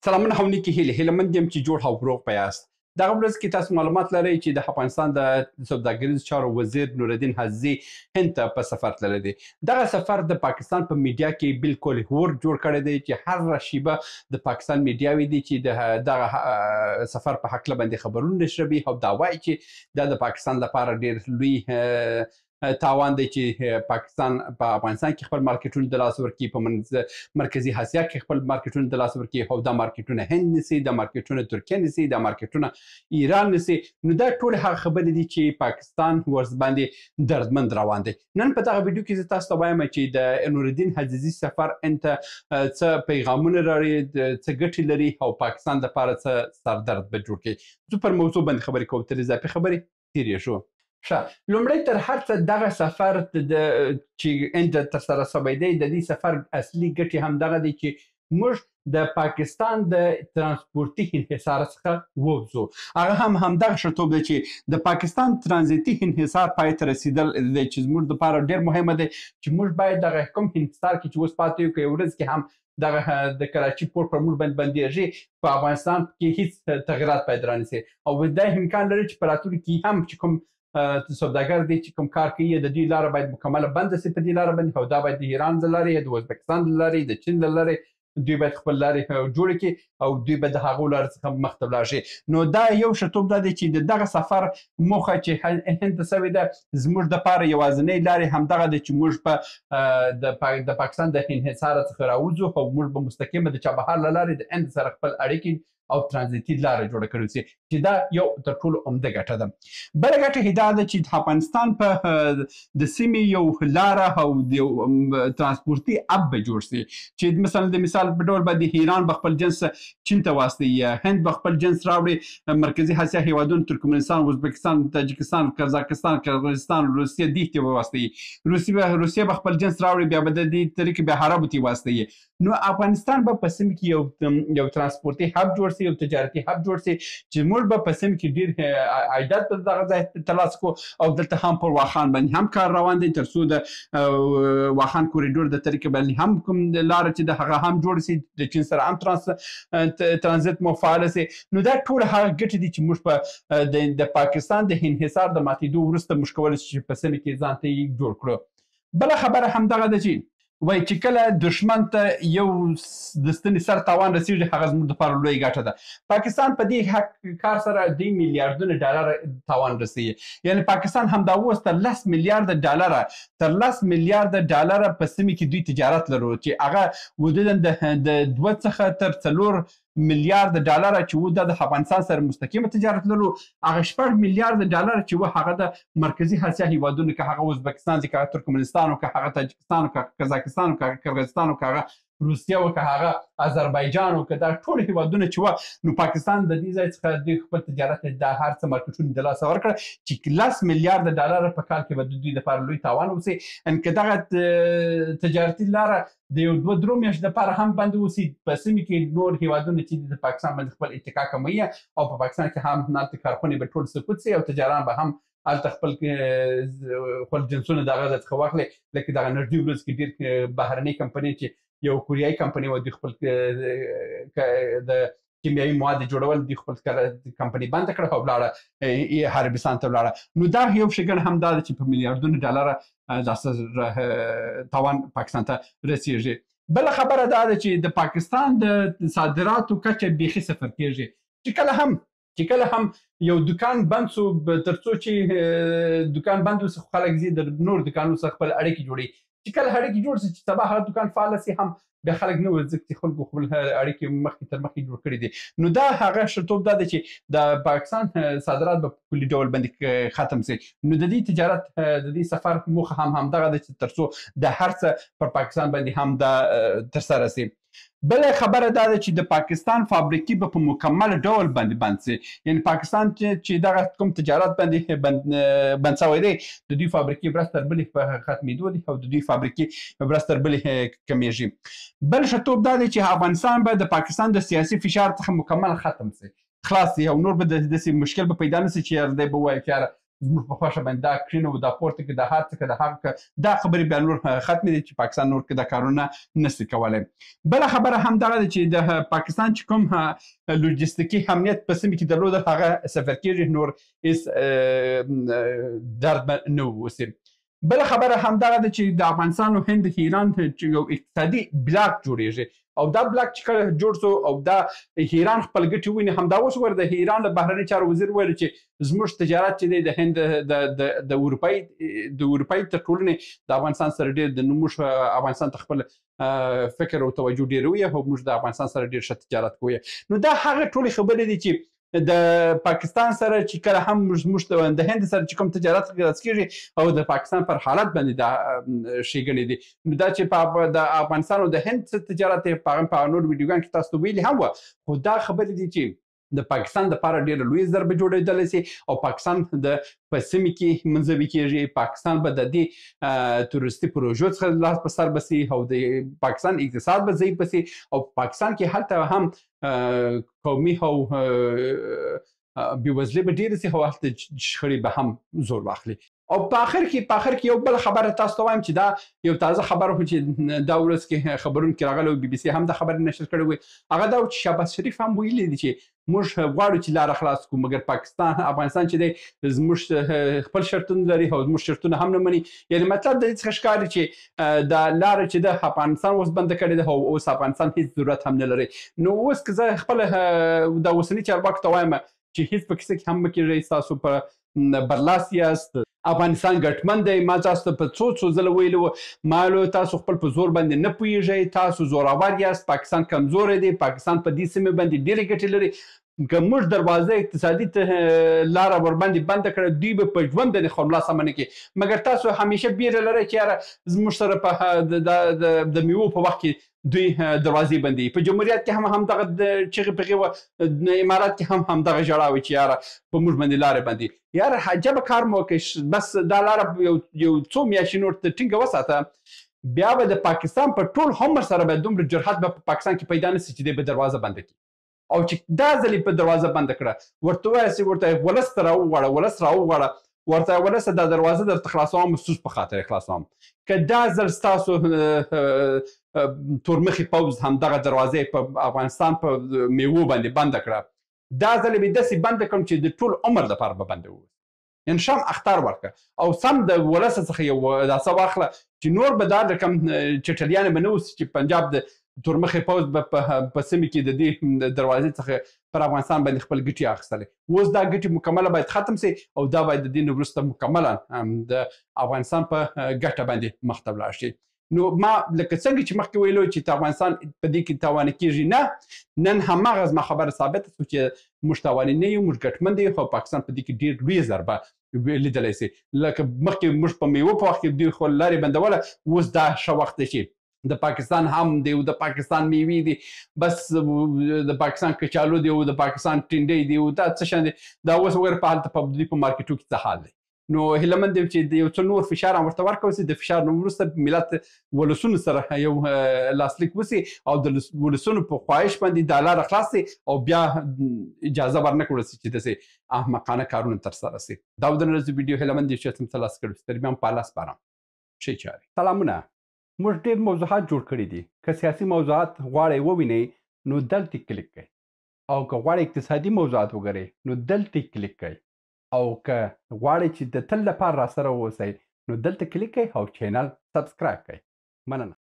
سلامونه او نیکې هیلې هیلهمند یم چې جوړ او روغ به یاست. دغه ورځ کې تاسو معلومات لرئ چې د افغانستان د سوداګریزو چارو وزیر نورالدین حزیزي هند ته په سفر تللی دی. دغه سفر د پاکستان په میډیا کې بالکل هور جوړ کړی دی چې هر شیبه د پاکستان میډیاوې دي چې دغه سفر په هکله باندې خبرونه نشروي او دا وایي چې دا د پاکستان لپاره ډېر لوی تاوان دی چې پاکستان په افغانستان کې خپل مارکیټونه د لاسه ورکړي، په مرکزي اسیا کې خپل مارکیټونه د لاسه ورکړي او دا مارکیټونه هند نیسي، دا مارکیټونه ترکیه نیسي، دا مارکیټونه ایران نیسي. نو دا ټولې هغه خبرې دي چې پاکستان ورباندې دردمند روان دی. نن په دغه ویډیو کې زه تاسو ته وایم چې د نورالدین حزیزي سفر انته څه پیغامونه لري، څه ګټې لري او پاکستان دپاره څه سردرد به جوړ کړي. زه پر موضوع باندې خبرې کوم، تر اضافي خبرې تېرېږو. ښه، لومړی تر هر څه دغه سفر چې هند ته ترسره شوی دی، د دې سفر اصلي ګټې همدغه دی چې موږ د پاکستان د ترانسپورتي انحصار څخه ووځو. هغه همدغه شرطوب دی چې د پاکستان ترانزیتي انحصار پای ته رسېدل دی چې زموږ دپاره ډېر مهمه دی چې موږ باید دغه کوم انحصار کې چې اوس پاتې یو که یو ورځ کې هم دغه د کراچي پورټ پر موږ باندې بندېږي، په افغانستان کې هېڅ تغیرات باید رانیسي او دا امکان لري چې په راتلونکي کې هم چې کوم سوداګر دی چې کوم کار کوي د دوی لاره باید مکمله بنده سي په دې لاره باندې، او دا باید د ایران له لارې، د ازبکستان له لارې، د چین له لارې دوی باید خپل لارې جوړې کړي او دوی به د هغو لارې څخه مخ ته ولاړ شي. نو دا یو شرطوب دا دی چې د دغه سفر موخه چې هند ته سوې ده زموږ دپاره یوازینۍ لارې همدغه ده چې موږ د پاکستان د انحصار څخه راوځو او موږ به مستقیمه د چابهار له لارې د هند سره خپل اړیکې او ترانزیتي لاره جوړه کړې سي، چې دا یو تر ټولو عمده ګټه ده. بله ګټه دا ده چې د افغانستان په د سیمې یو لاره او د یو ترانسپورتي اب به جوړ سي چې مثلا د مثال په ډول باندې ایران به خپل جنس چین ته واستوي، هند به خپل جنس راوړي مرکزي اسیا هیوادونو ترکمنستان، ازبکستان، تاجکستان، قزاقستان، قرغیزستان، روسیه دې ته به واستوي. روسیه به خپل جنس راوړي، بیا به د دې طریقې بیا عربو ته واستوي. نو افغانستان به په سیمه کې یو ترانسپورتي هب جوړ سي، یو تجارتي هب جوړ سي چې موږ به په سیمه کې ډېر عایدات په دغه ځای ترلاسه کړو او دلته هم پر واخان باندې هم کار روان دی تر څو د واخان کوریډور د طریقې باندې هم کوم لاره چې د هغه هم جوړ سي، د چین سره هم ترانزیت مو فعال سي. نو دا ټول هغه ګټې دي چې موږ په د پاکستان د انحصار د ماتېدو وروسته موږ کولی شو چې په سیمه کې ځان ته یې جوړ کړو. بله خبره همدغه ده چې وایي چې کله دښمن ته یو د ستنې سر تاوان رسېږي هغه زموږ دپاره لوی ګټه ده. پاکستان په دې کار سره 2 میلیاردونه ډالر تاوان رسوي، یعنې پاکستان همدا اوس تر 10 میلیارده ډالره په سیمې کې دوی تجارت لرو چې هغه حدودا د 2 څخه تر 4 میلیارده ډالره چې و دا د افغانستان سره مستقیمه تجارت لرو، هغه 6 میلیارده ډالر چې و هغه د مرکزي اسیا هیوادونو که هغه ازبکستان دي، که هغه ترکمنستان و که هغه تاجکستان و که قزاقستان و که هغه قرغیزستان و که هغه روسیه و که هغه آذربایجان و که دا ټول هیوادونه چې و نو پاکستان د دې ځای څخه دوی خپل تجارت د هر څه مارکیټونه د لاسه ورکړه چې 10 میلیارده ډالر په کال کې به د دوی دپاره لوی تاوان وسي. ان که دغه تجارتي لاره د یو 2-3 میاشتو دپاره هم بند وسي، په سیمې کې نور هیوادونه چې د پاکستان باندې خپل اتکا کموي او په پاکستان کې هم هلته کارخونې به ټول سقوط سي او تجاران به هم هلته خپل جنسونه د هغه ځای څخه واخلي. لکه دغه نږدې ورځ کې ډېر بهرنۍ کمپنۍ چې یو کوریایي کمپنۍ وه، دوی خپل د کیمیاوي مواد جوړول دوی خپل کمپنۍ بنده کړه او ولاړه عربستان ته ولاړه. نو دا یو ښېګڼه همدا ده چې په میلیاردونو ډالره تاوان پاکستان ته رسېږي. بله خبره دا ده چې د پاکستان د صادراتو کچه بیخي صفر کېږي چې کله هم یو دکان بند سو تر څو چې دکان بند وسي خو خلک ځي د نور دکانونو سره خپل اړیکې جوړوي، چې کله اړیکې جوړ سي چې سبا هغه دکان فعاله سي هم بیا خلک نه ورځي چې خلکو خپل اړیکې مخکې تر مخکې جوړ کړي دي. نو دا هغه شرطوب دا دی چې د پاکستان صادرات به په کلي ډول باندې ختم سي. نو د دې تجارت د دې سفر موخه همدغه ده چې تر څو د هر څه پر پاکستان باندې هم دا ترسره سي. بله خبره دا ده چې د پاکستان فابریکې به په مکمل ډول باندې بند سي، یعنې پاکستان چې دغه کوم تجارت باندې بند شوی دی د دوی فابریکې ورځ تر بلې په ختمېدو دي او د دوی فابریکې ورځ تر بلې کمیږي. بل شرطوب دا دی چې افغانستان به د پاکستان د سیاسي فشار څخه مکمل ختم سي، خلاص سي او نور به داسې مشکل به پیدا نه سي چې دی به ووایي چې زموږ په خوښه باندې دا کړي نو دا پورته کړي دا هر څه کړه دا هغه کړه دا خبرې بیا نور ختمې دي چې پاکستان نور دا کارونه نشي کولی. بله خبره هم دغه ده چې د پاکستان چې کوم لوجستیکي امنیت په سیمه کې درلوده هغه صفر کېږي، نور هېڅ درد به نه اوسي. بله خبره هم دغه ده چې د افغانستان او هند ایران یو اقتصادي بلاک جوړیږي او دا بلاک چې کله جوړ شو او دا ایران خپل ګټې ویني، همدا اوس ګوره د ایران له بهرني چارو وزیر ویل چې زموږ تجارت چې دی د هند د اروپایي تر ټولنې د افغانستان سره ډېر د موږ افغانستان ته خپل فکر او توجه ډېر وي او موږ د افغانستان سره ډېر ښه تجارت کوو. نو دا هغه ټولې خبرې دي چې د پاکستان سره چې کله هم موږ د هند سره چې کوم تجارت کېږي او د پاکستان پر حالت باندې دا ښېګڼې دي. نو دا چې د افغانستان او د هند تجارت په نور ویډیوګانو کې تاسو ته ویلي هم وه، خو دا خبرې دي چې د پاکستان دپاره ډېره لویه ضربه جوړېدلی سي او پاکستان د په سیمې کې منزوي کېږي. پاکستان به د دې تورستي پروژو څخه لاس په سر بسي او د پاکستان اقتصاد به ضعیف بسي او پاکستان کې هلته هم قومي او بېوزلي به ډېره سي او هلته شخړې به هم زور واخلي. او په آخر کې یو بل خبره تاسو ته وایم چې دا یو تازه خبر و چې دا ورځ کې خبرونه کې راغلی و، بي بي سي هم دا خبرې نشر کړې وې. هغه دا و چې شهباز شریف هم ویلي دي چې موږ غواړو چې لاره خلاص کړو، مګر افغانستان چې دی زموږ خپل شرطونه لري او زموږ شرطونه هم نه مني. یعنې مطلب د دې څخه ښکاري چې دا لاره چې ده افغانستان اوس بنده کړې ده او اوس افغانستان هېڅ ضرورت هم نه لري. نو اوس که زه خپل دا اوسني چارواکو ته وایم چې هېڅ په کیسه کې هم مه کېږئ، ستاسو په برلاس یاست، افغانستان ګټمن دی. ما تاسو ته په څو ځله ویلي وو، ما ویل تاسو خپل په زور باندې نه پوهېږئ، تاسو زورآور یاست، پاکستان کمزوری دی، پاکستان په دې سیمې باندې ډېرې ګټې لري. که موږ دروازه اقتصادي لاره ورباندې بنده کړه دوی به په ژوند باندې خرملا سمه نه کړي. مګر تاسو همیشه بیره لرئ چې یاره زموږ سره په د میوو په وخت کې دوی دروازې بندوي. په جمهوریت کې هم همدغه چغې پغې وه، امارات کې هم همدغه ژړا وه چې یاره په موږ باندې لارې بندوي. یاره عجبه کار مو وکړئ، بس دا لاره یو څو میاشتې نور ټینګه وساته، بیا به د پاکستان په ټول عمر سره به دومره جرحت به په پاکستان کې پیدا نه سي چې دی به دروازه بنده کړي. او چې دا ځلې په دروازه بنده کړه، ورته ووایاست ورته ولس ته راوغواړه، ولس راوغواړه، ورته ولسه دا دروازه درته خلاصوم، ستاسو په خاطر خلاصوم. که دا ځل ستاسو تورمخي پوځ همدغه دروازې په افغانستان په میوو باندې بنده کړه، دا ځل به داسې بنده کړم چې د ټول عمر لپاره به بنده وي. یعنې شم اختار ورکړه او سم د ولس څخه یو داسه واخله چې نور به دا رقم چټلیانې به نه اوسي چې پنجاب د تورمخي پوځ به په سیمې کې د دې دروازې څخه پر افغانستان باندې خپل ګټې اخیستلې. اوس دا ګټې مکمله باید ختم سي او دا باید د دې نه وروسته مکملا د افغانستان په ګټه باندې مخ ته ولاړ شي. نو ما لکه څنګه چې مخکې ویلو چې افغانستان په دې کې تاواني کېږي، نه، نن هماغه زما خبره ثابته شوه چې موږ تاواني نه یو، موږ ګټمن دی او پاکستان په دې کې ډېر لویه ضربه لیدلی سي. لکه مخکې موږ په میوو په وخت کې دوی خو لارې بندوله، اوس دا ښه وخت دی چې د پاکستان هم دی او د پاکستان میوې دي، بس د پاکستان کچالو دی او د پاکستان ټنډۍ دی او دا څه شان دي. دا اوس وګوره په هلته په دوی په مارکیټو کې څه حال دی. نو هیله مند یم چې د یو څه نور فشار هم ورته ورکړل سي، د فشار نه وروسته ملت ولسونو سره یو لاسلیک وسي او د ولسونو په خواهش باندې دا لاره خلاص سي او بیا اجازه ورنه کړل سي چې داسې احمقانه کارونه ترسره سي. دا د نن ورځې ویډیو هیله مند یم چې تاسو ترلاسه کړو. تر بیا هم په الله سپارم. ښې چارې. سلامونه. موږ ډېر موضوعات جوړ کړي دي. که سیاسي موضوعات غواړئ ووینئ نو دلته کلیک کړئ، او که غواړئ اقتصادي موضوعات وګورئ نو دلته کلیک کړئ، او که غواړئ چې د تل لپاره راسره واوسئ نو دلته کلیک کړئ او چینل سبسکرایب کړئ. مننه.